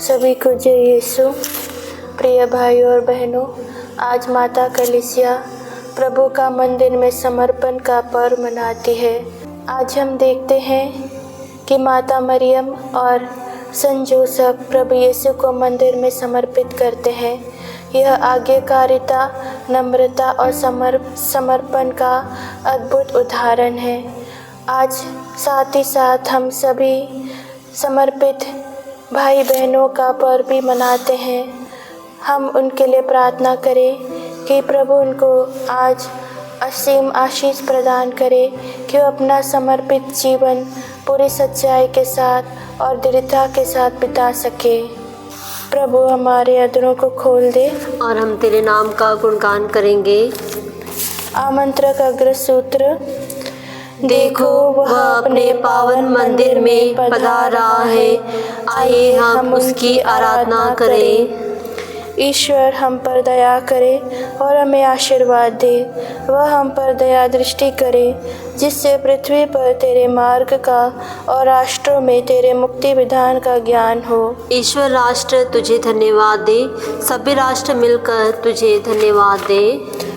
सभी को जय यीशु। प्रिय भाइयों और बहनों, आज माता कलीसिया प्रभु का मंदिर में समर्पण का पर्व मनाती है। आज हम देखते हैं कि माता मरियम और संत जोसेफ प्रभु यीशु को मंदिर में समर्पित करते हैं। यह आज्ञाकारिता, नम्रता और समर्पण का अद्भुत उदाहरण है। आज साथ ही साथ हम सभी समर्पित भाई बहनों का पर्व भी मनाते हैं। हम उनके लिए प्रार्थना करें कि प्रभु उनको आज असीम आशीष प्रदान करे कि वो अपना समर्पित जीवन पूरी सच्चाई के साथ और दृढ़ता के साथ बिता सके। प्रभु हमारे अधरों को खोल दे और हम तेरे नाम का गुणगान करेंगे। आमंत्रक अग्र सूत्र। देखो वह अपने पावन मंदिर में पधार रहा है, आइए हम उसकी आराधना करें। ईश्वर हम पर दया करे और हमें आशीर्वाद दे। वह हम पर दया दृष्टि करे, जिससे पृथ्वी पर तेरे मार्ग का और राष्ट्रों में तेरे मुक्ति विधान का ज्ञान हो। ईश्वर राष्ट्र तुझे धन्यवाद दे, सभी राष्ट्र मिलकर तुझे धन्यवाद दे।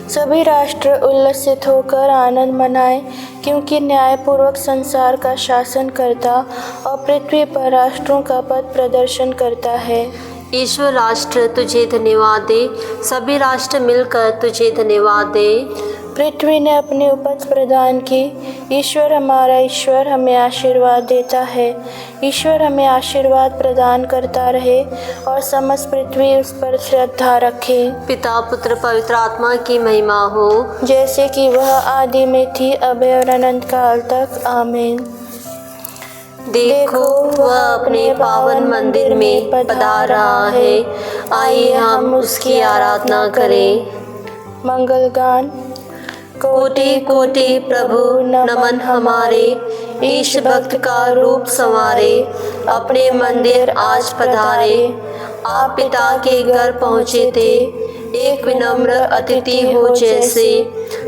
सभी राष्ट्र उल्लसित होकर आनंद मनाएं, क्योंकि न्यायपूर्वक संसार का शासन करता और पृथ्वी पर राष्ट्रों का पथ प्रदर्शन करता है। ईश्वर राष्ट्र तुझे धन्यवाद दे, सभी राष्ट्र मिलकर तुझे धन्यवाद दे। पृथ्वी ने अपनी उपज प्रदान की। ईश्वर हमारा ईश्वर हमें आशीर्वाद देता है। ईश्वर हमें आशीर्वाद प्रदान करता रहे और समस्त पृथ्वी उस पर श्रद्धा रखे। पिता पुत्र पवित्र आत्मा की महिमा हो, जैसे कि वह आदि में थी, अब और अनंत काल तक। आमीन। देखो वह अपने पावन मंदिर में पधार रहा है, आइए हम उसकी आराधना करें। मंगल गान। कोटि कोटि प्रभु नमन हमारे, ईश भक्त का रूप संवारे, अपने मंदिर आज पधारे। आप पिता के घर पहुँचे थे, एक विनम्र अतिथि हो जैसे,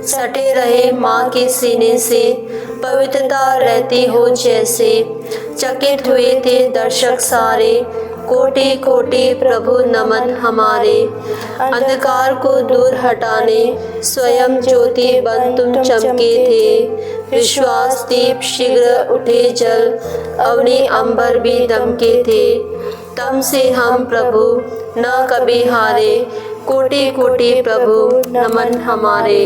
सटे रहे माँ के सीने से, पवित्रता रहती हो जैसे। चकित हुए थे दर्शक सारे, कोटि कोटि प्रभु नमन हमारे। अंधकार को दूर हटाने स्वयं ज्योति बन तुम चमके थे। विश्वास दीप शीघ्र उठे जल, अवनी अंबर भी दमके थे। तम से हम प्रभु न कभी हारे, कोटि कोटि प्रभु नमन हमारे।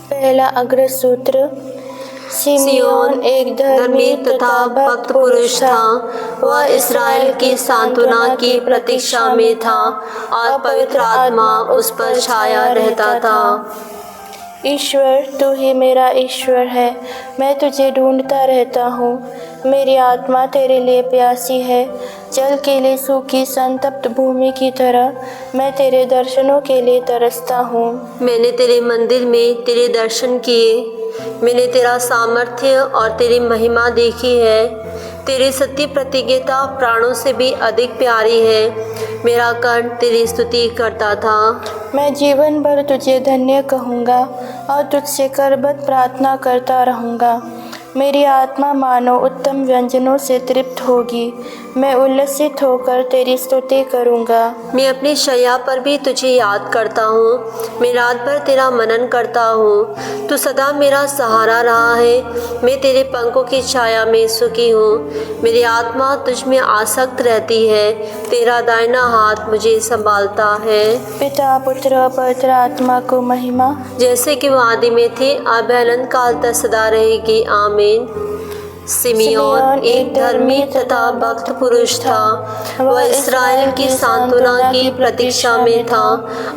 पहला अग्र सूत्र। सिमियोन एक धर्मी तथा भक्त पुरुष था। वह इस्राएल की सांत्वना की प्रतीक्षा में था और पवित्र आत्मा उस पर छाया रहता था। ईश्वर, तू ही मेरा ईश्वर है, मैं तुझे ढूंढता रहता हूँ। मेरी आत्मा तेरे लिए प्यासी है, जल के लिए सूखी संतप्त भूमि की तरह मैं तेरे दर्शनों के लिए तरसता हूँ। मैंने तेरे मंदिर में तेरे दर्शन किए, मैंने तेरा सामर्थ्य और तेरी महिमा देखी है। तेरी सत्य प्रतिज्ञता प्राणों से भी अधिक प्यारी है। मेरा कर्ण तेरी स्तुति करता था। मैं जीवन भर तुझे धन्य कहूँगा और तुझसे करबद्ध प्रार्थना करता रहूँगा। मेरी आत्मा मानो उत्तम व्यंजनों से तृप्त होगी। मैं उल्लसित होकर तेरी स्तुति करूँगा। मैं अपनी शैया पर भी तुझे याद करता हूँ, मैं रात भर तेरा मनन करता हूँ। तू सदा मेरा सहारा रहा है, मैं तेरे पंखों की छाया में सुखी हूँ। मेरी आत्मा तुझ में आसक्त रहती है, तेरा दाहिना हाथ मुझे संभालता है। पिता पुत्र और पवित्र आत्मा को महिमा, जैसे कि वो आदि में थे, अब अनंत काल तक सदा रहेगी। आमीन। सिमियोन एक धर्मी तथा भक्त पुरुष था। वह इस्राएल की सांत्वना की प्रतीक्षा में था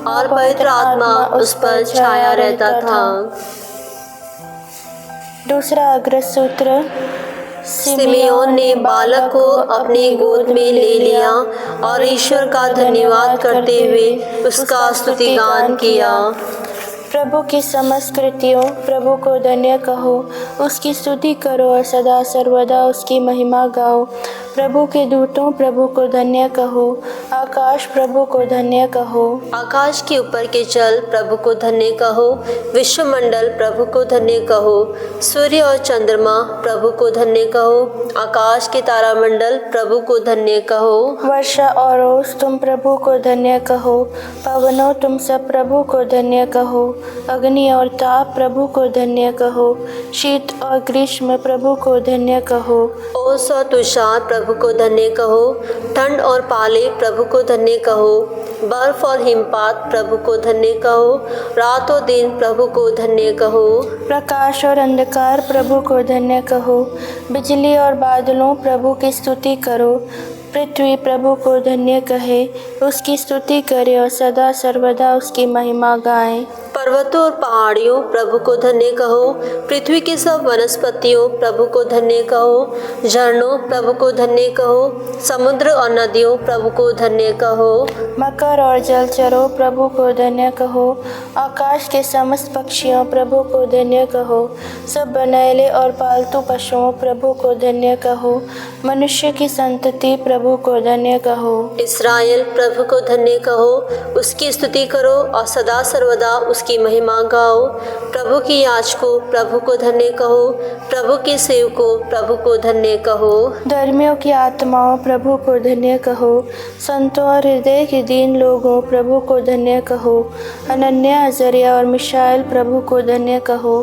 और पवित्र आत्मा उस पर छाया रहता था। दूसरा अग्र सूत्र। सिमियोन ने बालक को अपनी गोद में ले लिया और ईश्वर का धन्यवाद करते हुए उसका स्तुतिगान किया। प्रभु की समस्त कृतियों, प्रभु को धन्य कहो, उसकी स्तुति करो और सदा सर्वदा उसकी महिमा गाओ। प्रभु के दूतों प्रभु को धन्य कहो। आकाश प्रभु को धन्य कहो। आकाश के ऊपर के जल प्रभु को धन्य कहो। विश्वमंडल प्रभु को धन्य कहो। सूर्य और चंद्रमा प्रभु को धन्य कहो। आकाश के तारामंडल प्रभु को धन्य कहो। वर्षा और ओस तुम प्रभु को धन्य कहो। पवनों तुम सब प्रभु को धन्य कहो। अग्नि और ताप प्रभु को धन्य कहो। शीत और ग्रीष्म प्रभु को धन्य कहो। ओस और तुषार प्रभु को धन्य कहो। ठंड और पाले प्रभु को धन्य कहो। बर्फ और हिमपात प्रभु को धन्य कहो। रात और दिन प्रभु को धन्य कहो। प्रकाश और अंधकार प्रभु को धन्य कहो। बिजली और बादलों प्रभु की स्तुति करो। पृथ्वी प्रभु को धन्य कहे, उसकी स्तुति करे और सदा सर्वदा उसकी महिमा गाएं। पर्वतों और पहाड़ियों प्रभु को धन्य कहो। पृथ्वी के सब वनस्पतियों प्रभु को धन्य कहो। झरनों प्रभु को धन्य कहो। समुद्र और नदियों प्रभु को धन्य कहो। मकर और जलचरों प्रभु को धन्य कहो। आकाश के समस्त पक्षियों प्रभु को धन्य कहो। सब बनैले और पालतू पशुओं प्रभु को धन्य कहो। मनुष्य की संतति प्रभु को धन्य कहो। इस्राएल प्रभु को धन्य कहो। उसकी स्तुति करो और सदा सर्वदा उसकी महिमा गाओ। प्रभु की याजकों प्रभु को धन्य कहो। प्रभु के सेवकों प्रभु को धन्य कहो। धर्मियों की आत्माओं प्रभु को धन्य कहो। संतों और हृदय के दीन लोगों प्रभु को धन्य कहो। अनन्या, अजरिया और मिशाएल प्रभु को धन्य कहो।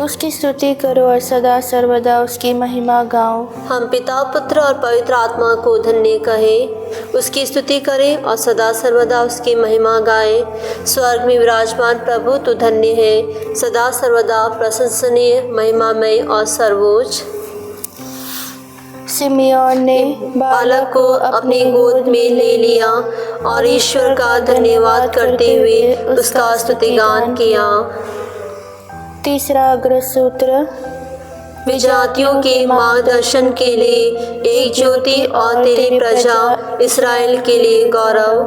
उसकी स्तुति करो और सदा सर्वदा उसकी महिमा गाओ। हम पिता, पुत्र और पवित्र आत्मा को धन्य कहे, उसकी स्तुति करें और सदा सर्वदा उसकी महिमा गाए। स्वर्ग में विराजमान प्रभु तू धन्य है, सदा सर्वदा प्रशंसनीय, महिमामय और सर्वोच्च। सिमियोन ने बालक को अपनी गोद में ले लिया और ईश्वर का धन्यवाद करते हुए उसका स्तुतिगान किया। तीसरा अग्र सूत्र, विजातियों के मार्गदर्शन के लिए एक ज्योति और तेरी प्रजा इस्राएल के लिए गौरव।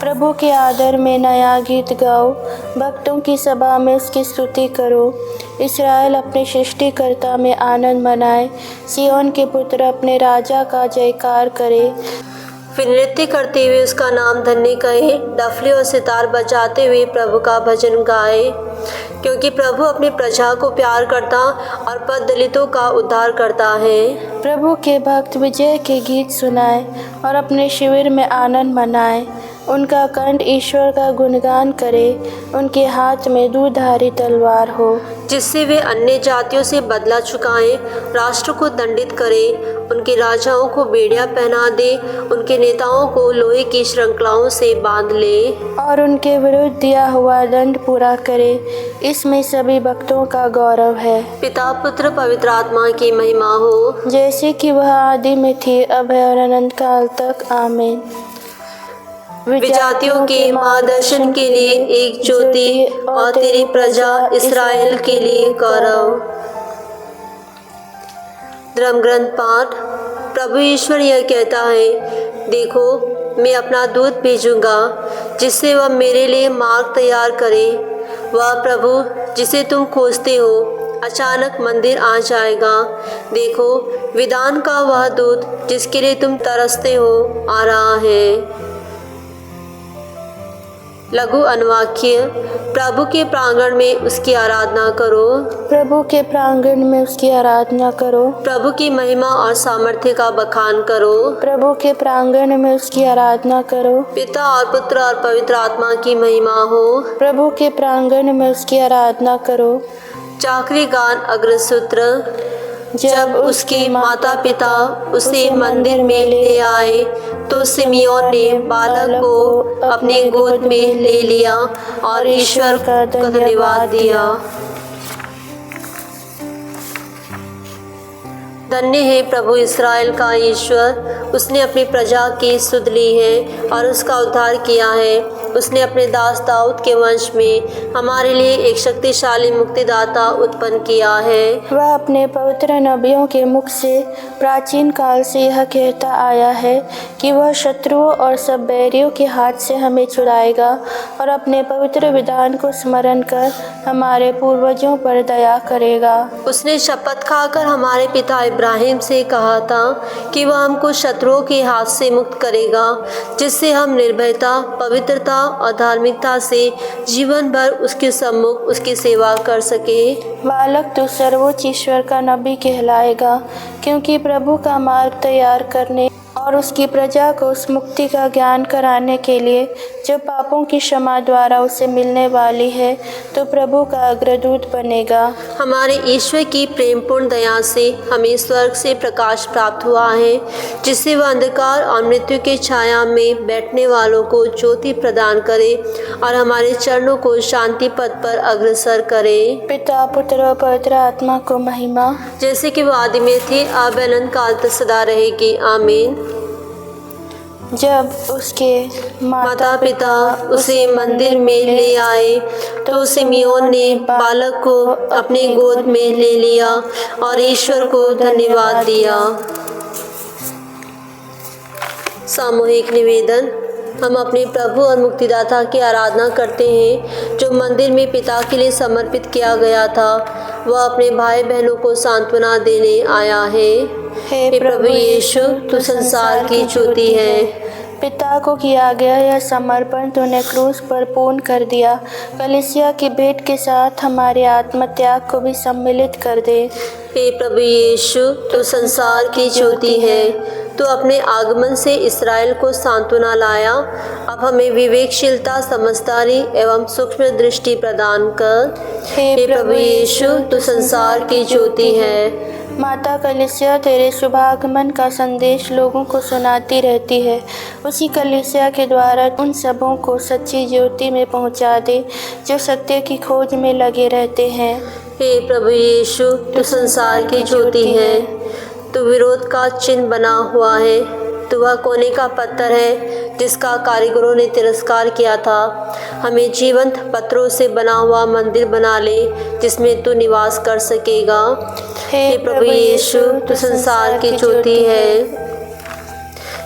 प्रभु के आदर में नया गीत गाओ। भक्तों की सभा में उसकी स्तुति करो। इस्राएल अपने सृष्टिकर्ता में आनंद मनाए। सियोन के पुत्र अपने राजा का जयकार करे। फिर नृत्य करते हुए उसका नाम धन्य कहे। डफली और सितार बजाते हुए प्रभु का भजन गाए, क्योंकि प्रभु अपनी प्रजा को प्यार करता और पद दलितों का उद्धार करता है। प्रभु के भक्त विजय के गीत सुनाए और अपने शिविर में आनंद मनाए। उनका कंठ ईश्वर का गुणगान करे। उनके हाथ में दूधारी तलवार हो, जिससे वे अन्य जातियों से बदला चुकाएं, राष्ट्र को दंडित करे, उनके राजाओं को बेड़ियां पहना दे, उनके नेताओं को लोहे की श्रृंखलाओं से बांध ले और उनके विरुद्ध दिया हुआ दंड पूरा करे। इसमें सभी भक्तों का गौरव है। पिता, पुत्र, पवित्र आत्मा की महिमा हो, जैसे कि वह आदि में थी, अब है और अनंत काल तक। आमीन। विजातियों के मार्गदर्शन के लिए एक ज्योति और तेरी प्रजा इस्राएल के लिए गौरव। धर्म ग्रंथ पाठ। प्रभु ईश्वर यह कहता है, देखो मैं अपना दूत भेजूंगा जिससे वह मेरे लिए मार्ग तैयार करे। वह प्रभु जिसे तुम खोजते हो अचानक मंदिर आ जाएगा। देखो विधान का वह दूत जिसके लिए तुम तरसते हो आ रहा है। लघु अनुवाक्य। प्रभु के प्रांगण में उसकी आराधना करो। प्रभु के प्रांगण में उसकी आराधना करो। प्रभु की महिमा और सामर्थ्य का बखान करो। प्रभु के प्रांगण में उसकी आराधना करो। पिता और पुत्र और पवित्र आत्मा की महिमा हो। प्रभु के प्रांगण में उसकी आराधना करो। चाकरी गान अग्र सूत्र। जब उसके माता पिता उसे मंदिर में ले आए तो सिमियोन ने बालक को अपने गोद में ले लिया और ईश्वर का धन्यवाद दिया। धन्य है प्रभु इस्राएल का ईश्वर, उसने अपनी प्रजा की सुध ली है और उसका उद्धार किया है। उसने अपने दास दाऊद के वंश में हमारे लिए एक शक्तिशाली मुक्तिदाता उत्पन्न किया है। वह अपने पवित्र नबियों के मुख से प्राचीन काल से यह कहता आया है कि वह शत्रुओं और सब बैरियों के हाथ से हमें छुड़ाएगा और अपने पवित्र विधान को स्मरण कर हमारे पूर्वजों पर दया करेगा। उसने शपथ खाकर हमारे पिता इब्राहिम से कहा था कि वह हमको शत्रुओं के हाथ से मुक्त करेगा, जिससे हम निर्भयता, पवित्रता और धार्मिकता से जीवन भर उसके सम्मुख उसकी सेवा कर सके। बालक तू सर्वोच्च ईश्वर का नबी कहलाएगा, क्योंकि प्रभु का मार्ग तैयार करने और उसकी प्रजा को उस मुक्ति का ज्ञान कराने के लिए जो पापों की क्षमा द्वारा उसे मिलने वाली है, तो प्रभु का अग्रदूत बनेगा। हमारे ईश्वर की प्रेमपूर्ण दया से हमें स्वर्ग से प्रकाश प्राप्त हुआ है, जिससे वह अंधकार और मृत्यु के छाया में बैठने वालों को ज्योति प्रदान करे और हमारे चरणों को शांति पथ पर अग्रसर करे। पिता, पुत्र और पवित्र आत्मा को महिमा, जैसे कि वो आदि में थे, अब अनंत काल तक सदा रहेगी। आमीन। जब उसके माता पिता उसे मंदिर में ले आए तो सिमियोन ने बालक को अपने गोद में ले लिया और ईश्वर को धन्यवाद दिया। सामूहिक निवेदन। हम अपने प्रभु और मुक्तिदाता की आराधना करते हैं, जो मंदिर में पिता के लिए समर्पित किया गया था। वह अपने भाई बहनों को सांत्वना देने आया है। हे प्रभु यीशु, तू संसार की ज्योति है। पिता को किया गया यह समर्पण तूने क्रूस पर पूर्ण कर दिया। कलीसिया की भेंट के साथ हमारे आत्मत्याग को भी सम्मिलित कर दे। हे प्रभु यीशु, तू संसार की ज्योति है। तू अपने आगमन से इस्राएल को सांत्वना लाया। अब हमें विवेकशीलता, समझदारी एवं सूक्ष्म दृष्टि प्रदान कर। हे प्रभु यीशु, तू संसार की ज्योति है। माता कलीसिया तेरे शुभागमन का संदेश लोगों को सुनाती रहती है। उसी कलीसिया के द्वारा उन सबों को सच्ची ज्योति में पहुंचा दे जो सत्य की खोज में लगे रहते हैं। हे प्रभु यीशु, तू संसार की ज्योति है। तू विरोध का चिन्ह बना हुआ है। तू वह कोने का पत्थर है जिसका कारीगरों ने तिरस्कार किया था। हमें जीवंत पत्थरों से बना हुआ मंदिर बना ले, जिसमें तू निवास कर सकेगा। हे प्रभु यीशु, तू संसार की ज्योति है।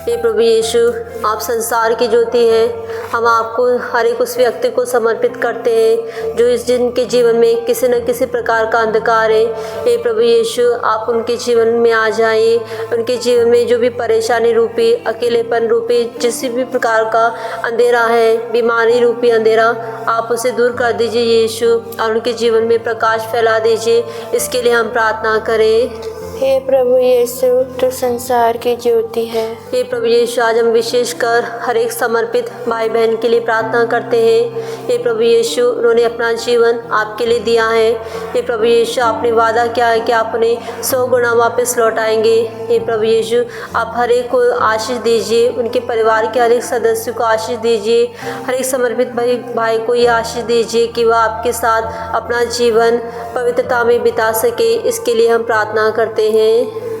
हे प्रभु यीशु, आप संसार की ज्योति हैं। हम आपको हर एक उस व्यक्ति को समर्पित करते हैं जो इस जिनके जीवन में किसी न किसी प्रकार का अंधकार है। हे प्रभु यीशु, आप उनके जीवन में आ जाइए। उनके जीवन में जो भी परेशानी रूपी, अकेलेपन रूपी, किसी भी प्रकार का अंधेरा है, बीमारी रूपी अंधेरा, आप उसे दूर कर दीजिए यीशु, और उनके जीवन में प्रकाश फैला दीजिए। इसके लिए हम प्रार्थना करें। हे प्रभु यीशु, तू संसार की ज्योति है। हे प्रभु यीशु, आज हम विशेषकर हर एक समर्पित भाई बहन के लिए प्रार्थना करते हैं। हे प्रभु यीशु, उन्होंने अपना जीवन आपके लिए दिया है। हे प्रभु यीशु, आपने वादा किया है कि आप उन्हें 100 गुना वापस लौटाएंगे। हे प्रभु यीशु, आप हर एक को आशीष दीजिए, उनके परिवार के हर एक सदस्य को आशीष दीजिए। हर एक समर्पित भाई को ये आशीष दीजिए कि वह आपके साथ अपना जीवन पवित्रता में बिता सके। इसके लिए हम प्रार्थना करते हैं।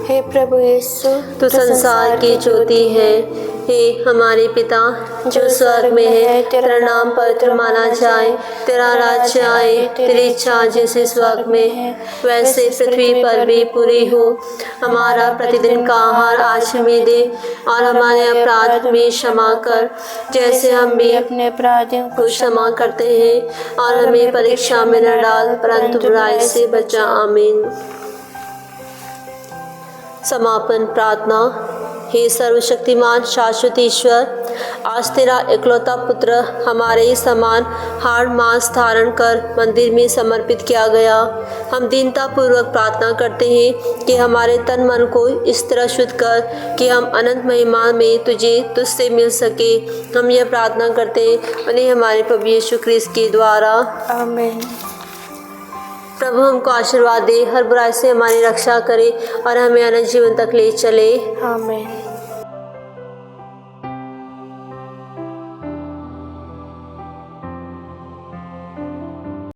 हे प्रभु यीशु, तू संसार की ज्योति है। हे हमारे पिता जो स्वर्ग में है, तेरा नाम पवित्र माना जाए, तेरा राज्य आए, तेरी इच्छा जैसे स्वर्ग में है वैसे पृथ्वी पर भी पूरी हो। हमारा प्रतिदिन का आहार आज हमें दे, और हमारे अपराध में क्षमा कर, जैसे हम भी अपने अपराधियों को क्षमा करते हैं, और हमें परीक्षा में न डाल, परंतु बुराई से बचा। आमीन। समापन प्रार्थना। हे सर्वशक्तिमान शाश्वत ईश्वर, आज तेरा इकलौता पुत्र हमारे ही समान हाड़ मांस धारण कर मंदिर में समर्पित किया गया। हम दीनता पूर्वक प्रार्थना करते हैं कि हमारे तन मन को इस तरह शुद्ध कर कि हम अनंत महिमा में तुझसे मिल सके। हम यह प्रार्थना करते हैं उन्हें हमारे प्रभु यीशु ख्रीस्त के द्वारा। आमीन। प्रभु हमको आशीर्वाद दे, हर बुराई से हमारी रक्षा करे और हमें अनंत जीवन तक ले चले। आमीन।